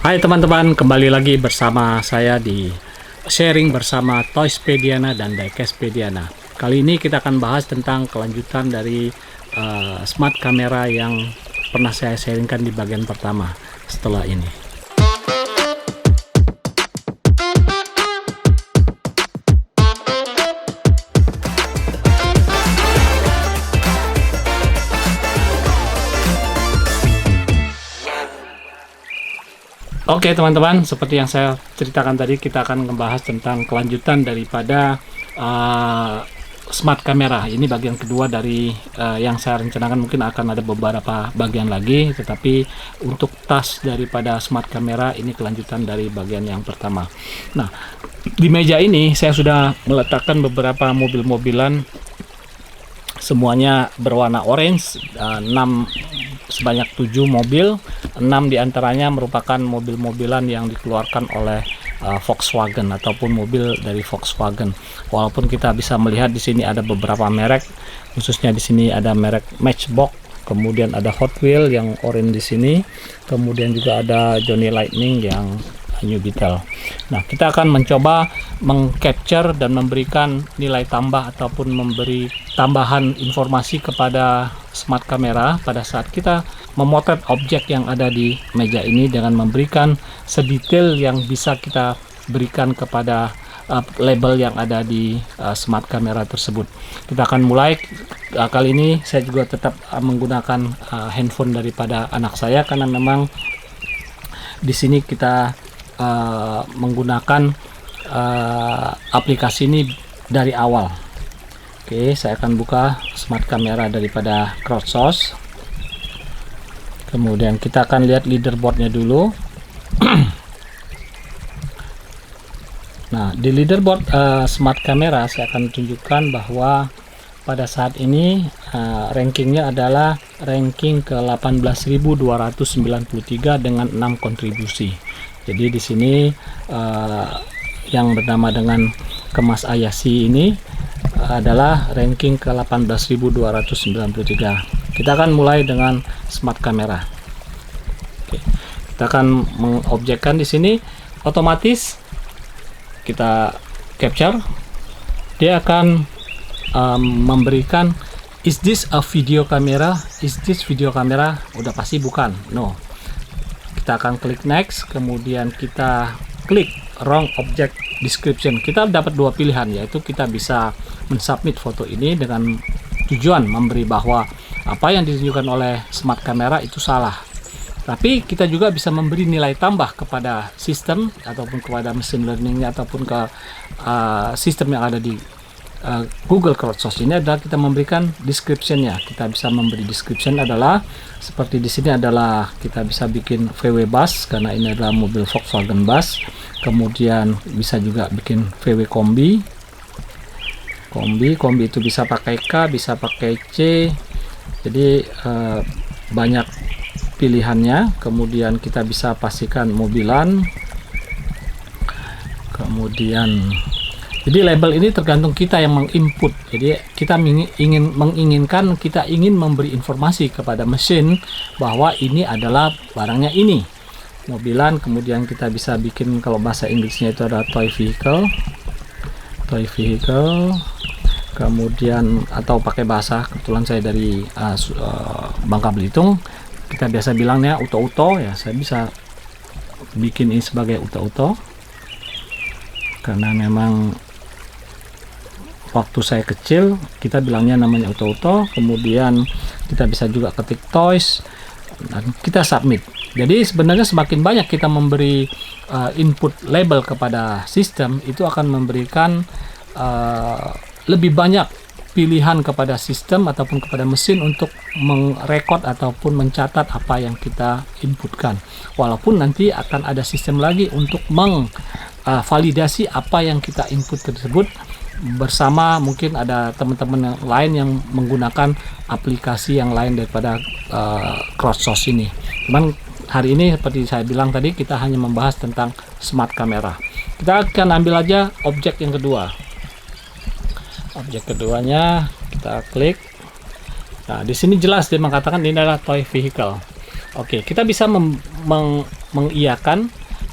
Hai teman-teman, kembali lagi bersama saya di sharing bersama Toyspediana dan Diecastpediana. Kali ini kita akan bahas tentang kelanjutan dari smart camera yang pernah saya sharingkan di bagian pertama setelah ini. Oke teman-teman, seperti yang saya ceritakan tadi, kita akan membahas tentang kelanjutan daripada smart camera. Ini bagian kedua dari yang saya rencanakan. Mungkin akan ada beberapa bagian lagi, tetapi untuk tas daripada smart camera ini kelanjutan dari bagian yang pertama. Nah, di meja ini saya sudah meletakkan beberapa mobil-mobilan, semuanya berwarna orange, sebanyak 7 mobil. 6 diantaranya merupakan mobil-mobilan yang dikeluarkan oleh Volkswagen ataupun mobil dari Volkswagen. Walaupun kita bisa melihat di sini ada beberapa merek, khususnya di sini ada merek Matchbox, kemudian ada Hot Wheels yang orange di sini, kemudian juga ada Johnny Lightning yang New Beetle. Nah, kita akan mencoba mengcapture dan memberikan nilai tambah ataupun memberi tambahan informasi kepada smart camera pada saat kita memotret objek yang ada di meja ini dengan memberikan sedetail yang bisa kita berikan kepada label yang ada di smart camera tersebut. Kita akan mulai. Kali ini saya juga tetap menggunakan handphone daripada anak saya karena memang di sini kita menggunakan aplikasi ini dari awal. Oke, saya akan buka smart camera daripada Crowdsource. Kemudian kita akan lihat leaderboardnya dulu. Nah, di leaderboard smart camera saya akan tunjukkan bahwa pada saat ini rankingnya adalah ranking ke 18.293 dengan 6 kontribusi. Jadi di sini yang bernama dengan Kemas Ayasi ini adalah ranking ke 18.293. Kita akan mulai dengan smart camera. Oke. Kita akan mengobjekkan di sini, otomatis kita capture, dia akan memberikan is this a video camera, is this video camera. Udah pasti bukan, no. Kita akan klik next, kemudian kita klik wrong object description. Kita dapat dua pilihan, yaitu kita bisa mensubmit foto ini dengan tujuan memberi bahwa apa yang ditunjukkan oleh smart camera itu salah. Tapi kita juga bisa memberi nilai tambah kepada sistem ataupun kepada machine learning ataupun ke sistem yang ada di Google Crowdsource ini adalah kita memberikan description-nya. Kita bisa memberi description adalah seperti di sini adalah kita bisa bikin VW Bus karena ini adalah mobil Volkswagen Bus. Kemudian bisa juga bikin VW Kombi. Kombi itu bisa pakai K, bisa pakai C. Jadi banyak pilihannya. Kemudian kita bisa pastikan mobilan. Kemudian jadi label ini tergantung kita yang menginput. Jadi kita menginginkan, kita ingin memberi informasi kepada mesin bahwa ini adalah barangnya ini, mobilan. Kemudian kita bisa bikin, kalau bahasa Inggrisnya itu ada toy vehicle. Kemudian atau pakai bahasa, kebetulan saya dari Bangka Belitung, kita biasa bilangnya uto-uto ya. Saya bisa bikin ini sebagai uto-uto karena memang waktu saya kecil kita bilangnya namanya uto-uto. Kemudian kita bisa juga ketik toys dan kita submit. Jadi sebenarnya semakin banyak kita memberi input label kepada sistem, itu akan memberikan lebih banyak pilihan kepada sistem ataupun kepada mesin untuk merekod ataupun mencatat apa yang kita inputkan. Walaupun nanti akan ada sistem lagi untuk mengvalidasi apa yang kita input tersebut bersama, mungkin ada teman-teman yang lain yang menggunakan aplikasi yang lain daripada Crowdsource ini. Cuman hari ini seperti saya bilang tadi, kita hanya membahas tentang smart camera. Kita akan ambil aja objek yang kedua. Objek keduanya kita klik. Nah, di sini jelas dia mengatakan ini adalah toy vehicle. Oke, kita bisa mengiyakan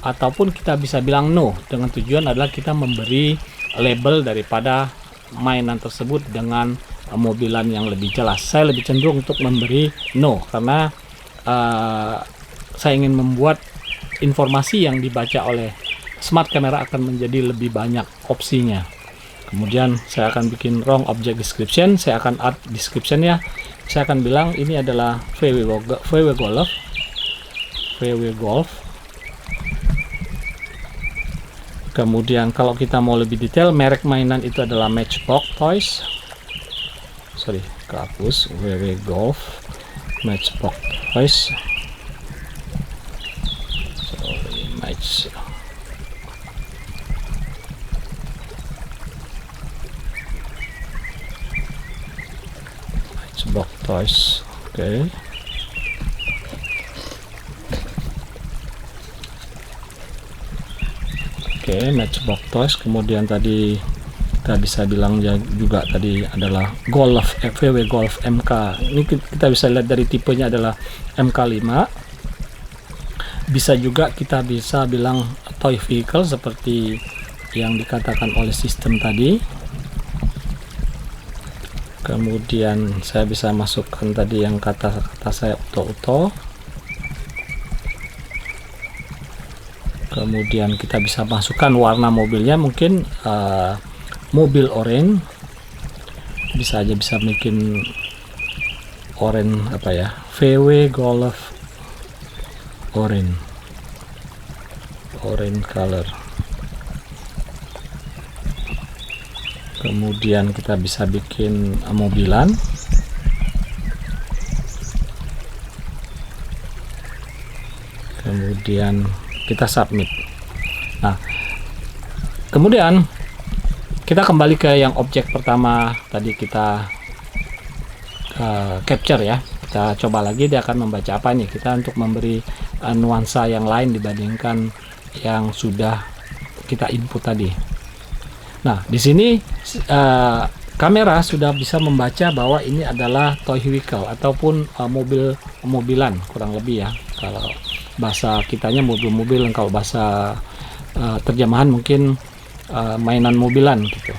ataupun kita bisa bilang no, dengan tujuan adalah kita memberi label daripada mainan tersebut dengan mobilan yang lebih jelas. Saya lebih cenderung untuk memberi no karena saya ingin membuat informasi yang dibaca oleh smart camera akan menjadi lebih banyak opsinya. Kemudian saya akan bikin wrong object description, saya akan add description ya. Saya akan bilang ini adalah VW Golf. Kemudian kalau kita mau lebih detail, merek mainan itu adalah Matchbox Toys. Sorry, kehapus. VW Golf Matchbox Toys. Sorry, Matchbox Toys. Oke. Matchbox Toys. Kemudian tadi kita bisa bilang juga tadi adalah VW Golf MK. Ini kita bisa lihat dari tipenya adalah MK5. Bisa juga kita bisa bilang toy vehicle seperti yang dikatakan oleh sistem tadi. Kemudian saya bisa masukkan tadi yang kata-kata saya auto. Kemudian kita bisa masukkan warna mobilnya, mungkin mobil oranye. Bisa bikin oranye apa ya, VW Golf oranye color. Kemudian kita bisa bikin mobilan. Kemudian kita submit. Nah, kemudian kita kembali ke yang objek pertama tadi kita capture ya. Kita coba lagi, dia akan membaca apa nih. Kita untuk memberi nuansa yang lain dibandingkan yang sudah kita input tadi. Nah, di sini kamera sudah bisa membaca bahwa ini adalah toy vehicle ataupun mobilan kurang lebih ya. Kalau bahasa kitanya mobil-mobil, kalau bahasa terjemahan mungkin mainan mobilan gitu.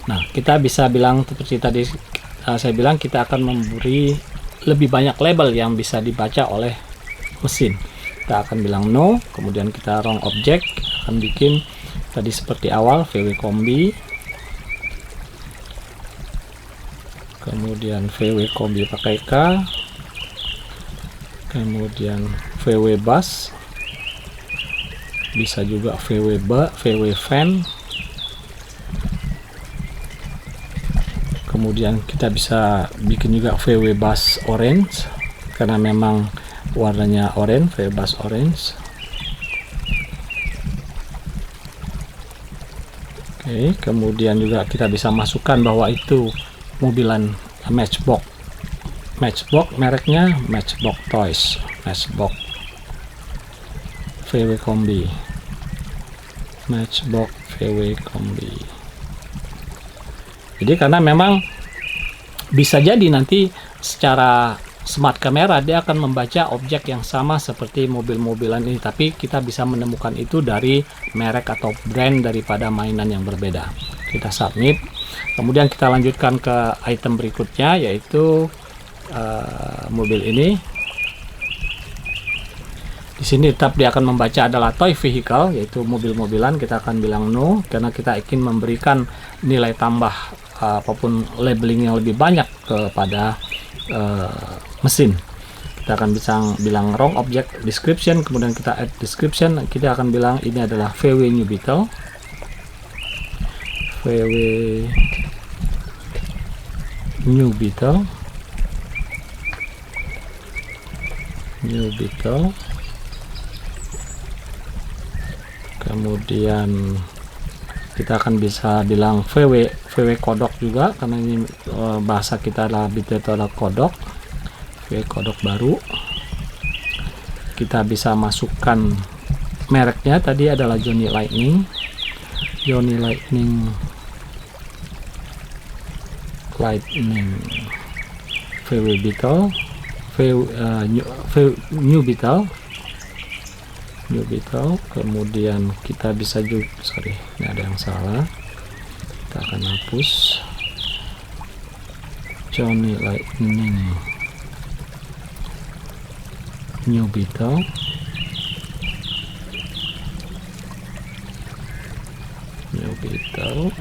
Nah, kita bisa bilang seperti tadi saya bilang, kita akan memberi lebih banyak label yang bisa dibaca oleh mesin. Kita akan bilang no, kemudian kita wrong object, akan bikin tadi seperti awal VW Kombi, kemudian VW Kombi pakai K, kemudian VW Bus, bisa juga VW Van, kemudian kita bisa bikin juga VW Bus Orange karena memang warnanya orange, VW Bus Orange. Oke, kemudian juga kita bisa masukkan bahwa itu mobilan Matchbox. Mereknya Matchbox Toys, Matchbox VW Kombi, Matchbox VW Kombi. Jadi karena memang bisa jadi nanti secara smart camera dia akan membaca objek yang sama seperti mobil-mobilan ini, tapi kita bisa menemukan itu dari merek atau brand daripada mainan yang berbeda. Kita submit, kemudian kita lanjutkan ke item berikutnya, yaitu mobil ini. Di sini tetap dia akan membaca adalah toy vehicle, yaitu mobil-mobilan. Kita akan bilang no karena kita ingin memberikan nilai tambah apapun labeling yang lebih banyak kepada mesin. Kita akan bisa bilang wrong object description, kemudian kita add description. Kita akan bilang ini adalah VW New Beetle, VW New Beetle, New Beetle. Kemudian kita akan bisa bilang VW kodok juga karena ini bahasa kita adalah Beetle kodok, VW kodok baru. Kita bisa masukkan mereknya, tadi adalah Johnny Lightning VW Beetle, New Beetle. new Beetle. Kemudian kita bisa juga, sorry, ini ada yang salah, kita akan hapus Johnny Lightning, new Beetle. New Beetle.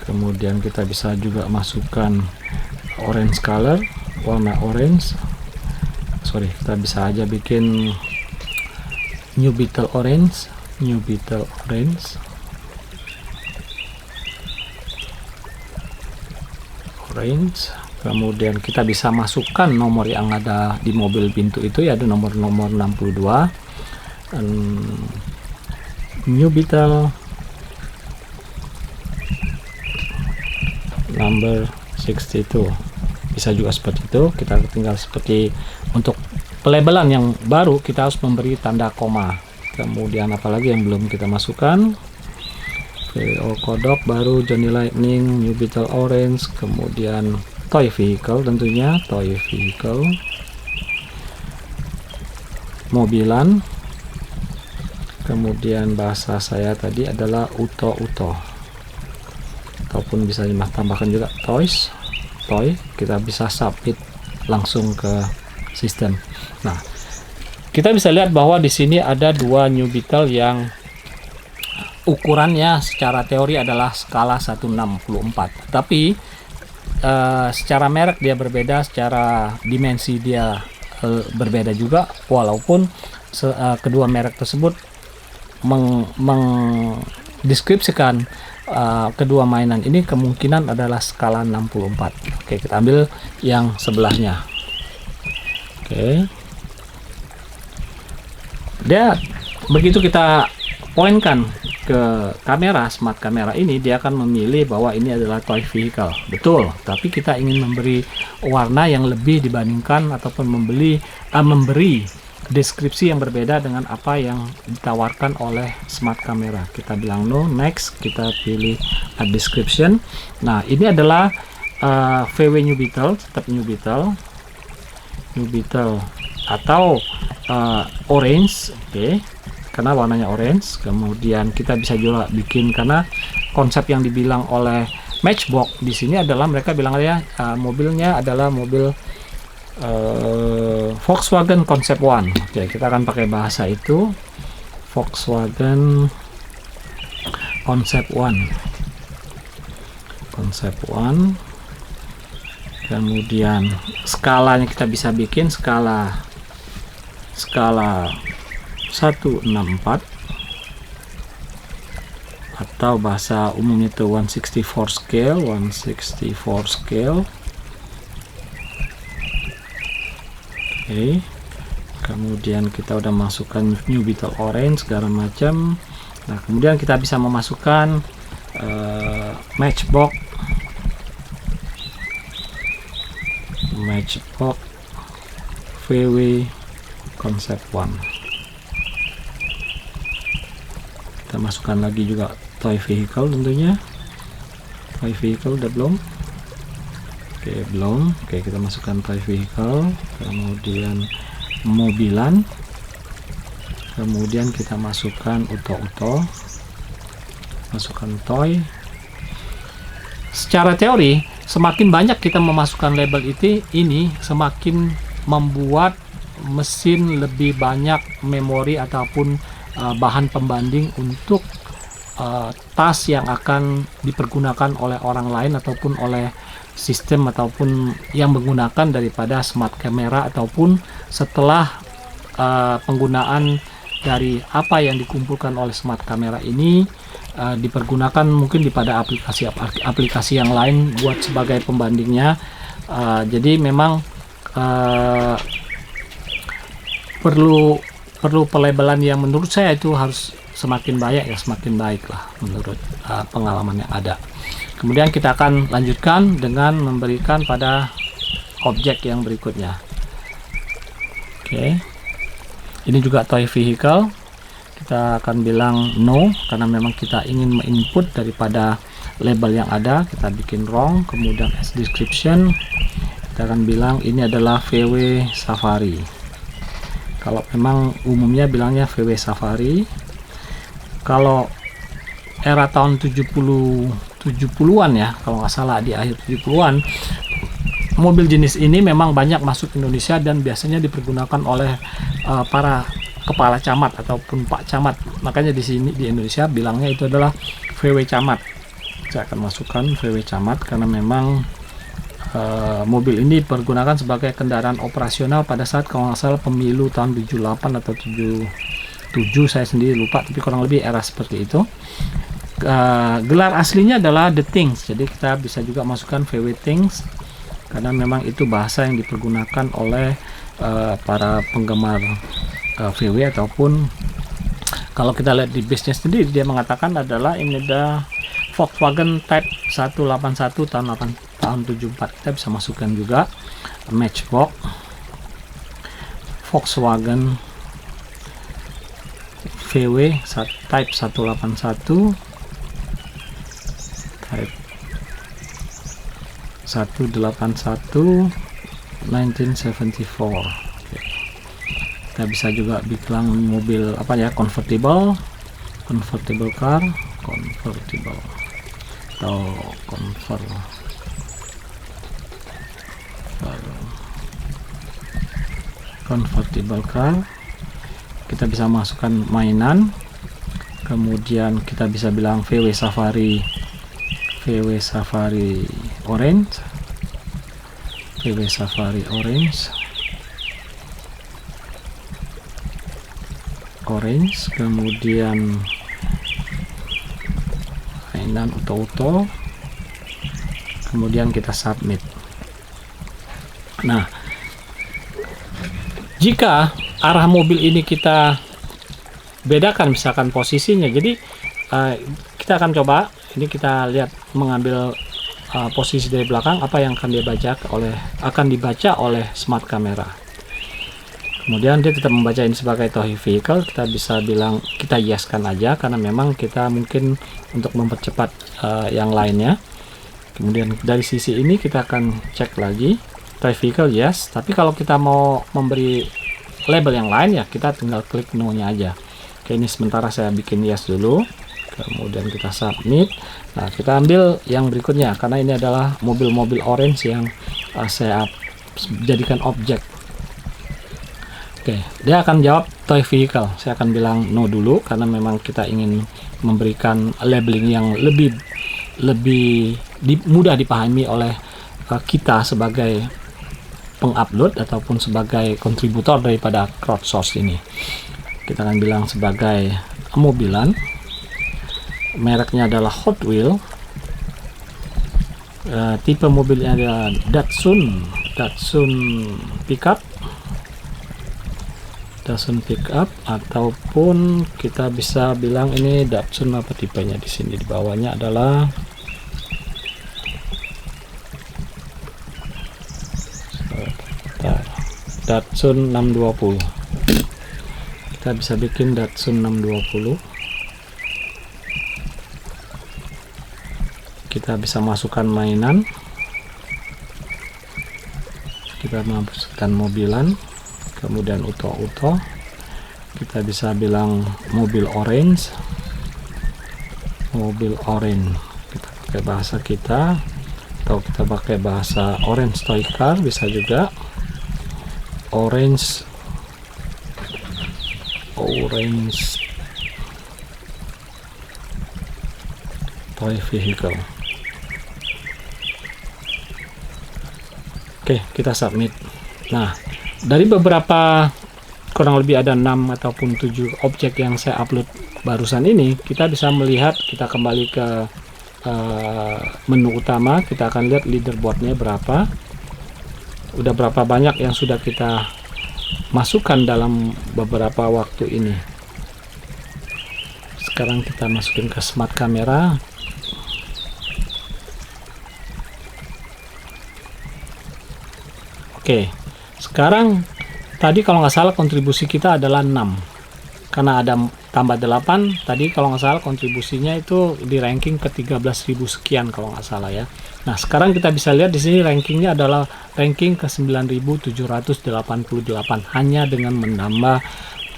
Kemudian kita bisa juga masukkan orange color, warna orange. Sorry, kita bisa aja bikin new Beetle orange, new Beetle orange, orange. Kemudian kita bisa masukkan nomor yang ada di mobil pintu itu, ya, ada nomor-nomor 62. New Beetle number 62. Bisa juga seperti itu. Kita tinggal seperti untuk pelabelan yang baru kita harus memberi tanda koma. Kemudian apalagi yang belum kita masukkan, VO kodok baru, Johnny Lightning, new Beetle orange, kemudian toy vehicle, tentunya toy vehicle, mobilan, kemudian bahasa saya tadi adalah uto-uto, ataupun bisa ditambahkan juga toys, toy. Kita bisa submit langsung ke sistem. Nah, kita bisa lihat bahwa di sini ada dua new Beetle yang ukurannya secara teori adalah skala 1/64, tapi secara merek dia berbeda, secara dimensi dia berbeda juga, walaupun kedua merek tersebut mendeskripsikan kedua mainan ini kemungkinan adalah skala 64. Oke, kita ambil yang sebelahnya. Oke, dia begitu kita poinkan ke kamera, smart kamera ini, dia akan memilih bahwa ini adalah toy vehicle. Betul, tapi kita ingin memberi warna yang lebih dibandingkan ataupun memberi deskripsi yang berbeda dengan apa yang ditawarkan oleh smart kamera. Kita bilang no, next, kita pilih add description. Nah, ini adalah VW new Beetle, tetap new Beetle atau orange. Oke, karena warnanya orange. Kemudian kita bisa juga bikin, karena konsep yang dibilang oleh Matchbox di sini adalah mereka bilang ya mobilnya adalah mobil Volkswagen Concept One. Oke, kita akan pakai bahasa itu, Volkswagen Concept One. Kemudian skalanya kita bisa bikin skala 1/64 atau bahasa umumnya itu 1/64 scale, 1/64 scale. Oke, kemudian kita udah masukkan new Beetle orange segala macam. Nah, kemudian kita bisa memasukkan Matchbox VW Concept One. Kita masukkan lagi juga toy vehicle, tentunya toy vehicle udah belum? Oke, belum. Oke, kita masukkan toy vehicle, kemudian mobilan, kemudian kita masukkan uto-uto, masukkan toy. Secara teori, semakin banyak kita memasukkan label ini semakin membuat mesin lebih banyak memori ataupun bahan pembanding untuk tas yang akan dipergunakan oleh orang lain ataupun oleh sistem ataupun yang menggunakan daripada smart kamera, ataupun setelah penggunaan dari apa yang dikumpulkan oleh smart kamera ini dipergunakan mungkin pada aplikasi yang lain buat sebagai pembandingnya. Jadi memang perlu pelabelan yang menurut saya itu harus semakin banyak, ya semakin baik lah menurut pengalaman yang ada. Kemudian kita akan lanjutkan dengan memberikan pada objek yang berikutnya. Oke, ini juga toy vehicle. Kita akan bilang no karena memang kita ingin menginput daripada label yang ada. Kita bikin wrong, kemudian as description kita akan bilang ini adalah VW Safari. Kalau memang umumnya bilangnya VW Safari. Kalau era tahun 70-an ya, kalau nggak salah di akhir 70-an, mobil jenis ini memang banyak masuk Indonesia dan biasanya dipergunakan oleh para kepala camat ataupun Pak Camat. Makanya di sini di Indonesia bilangnya itu adalah VW Camat. Saya akan masukkan VW Camat karena memang mobil ini dipergunakan sebagai kendaraan operasional pada saat kalau nggak salah pemilu tahun 78 atau 77, saya sendiri lupa, tapi kurang lebih era seperti itu. Gelar aslinya adalah The Things, jadi kita bisa juga masukkan VW Things karena memang itu bahasa yang dipergunakan oleh para penggemar VW, ataupun kalau kita lihat di base-nya sendiri dia mengatakan adalah ini ada Volkswagen Type 181 tahun 74. Kita bisa masukkan juga Matchbox Volkswagen VW Type 181 Type 181 1974. Kita bisa juga bilang mobil apa ya, convertible car, convertible atau convertible car. Kita bisa masukkan mainan, kemudian kita bisa bilang VW Safari orange, VW Safari orange, kemudian mainan auto, kemudian kita submit. Nah, jika arah mobil ini kita bedakan misalkan posisinya, jadi kita akan coba ini, kita lihat mengambil posisi dari belakang, apa yang akan dibaca oleh smart camera. Kemudian dia tetap membaca ini sebagai tow vehicle. Kita bisa bilang kita yeskan aja karena memang kita mungkin untuk mempercepat yang lainnya. Kemudian dari sisi ini kita akan cek lagi tow vehicle, yes. Tapi kalau kita mau memberi label yang lain ya kita tinggal klik no nya aja. Oke, ini sementara saya bikin yes dulu, kemudian kita submit. Nah, kita ambil yang berikutnya karena ini adalah mobil-mobil orange yang saya jadikan objek. Oke, dia akan jawab toy vehicle. Saya akan bilang no dulu karena memang kita ingin memberikan labeling yang lebih mudah dipahami oleh kita sebagai pengupload ataupun sebagai kontributor daripada crowdsource ini. Kita akan bilang sebagai mobilan, mereknya adalah Hot Wheel, tipe mobilnya adalah Datsun pickup, ataupun kita bisa bilang ini Datsun apa tipenya. Di sini di bawahnya adalah Datsun 620. Kita bisa bikin Datsun 620. Kita bisa masukkan mainan, kita masukkan mobilan, kemudian auto. Kita bisa bilang mobil orange, kita pakai bahasa kita, atau kita pakai bahasa orange toy car bisa juga. Orange toy vehicle. Oke, kita submit. Nah, dari beberapa, kurang lebih ada 6 ataupun 7 objek yang saya upload barusan ini, kita bisa melihat, kita kembali ke menu utama, kita akan lihat leaderboardnya berapa, udah berapa banyak yang sudah kita masukkan dalam beberapa waktu ini. Sekarang kita masukin ke smart camera. Oke, sekarang tadi kalau nggak salah kontribusi kita adalah 6 karena ada tambah 8 tadi kalau nggak salah kontribusinya itu di ranking ke 13.000 sekian kalau nggak salah ya. Nah sekarang kita bisa lihat di sini rankingnya adalah ranking ke 9.788 hanya dengan menambah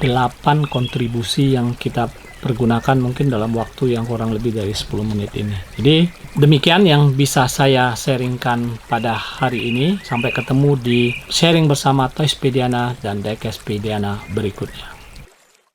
8 kontribusi yang kita pergunakan mungkin dalam waktu yang kurang lebih dari 10 menit ini. Jadi demikian yang bisa saya sharingkan pada hari ini. Sampai ketemu di sharing bersama Toyspediana dan Dekespediana berikutnya.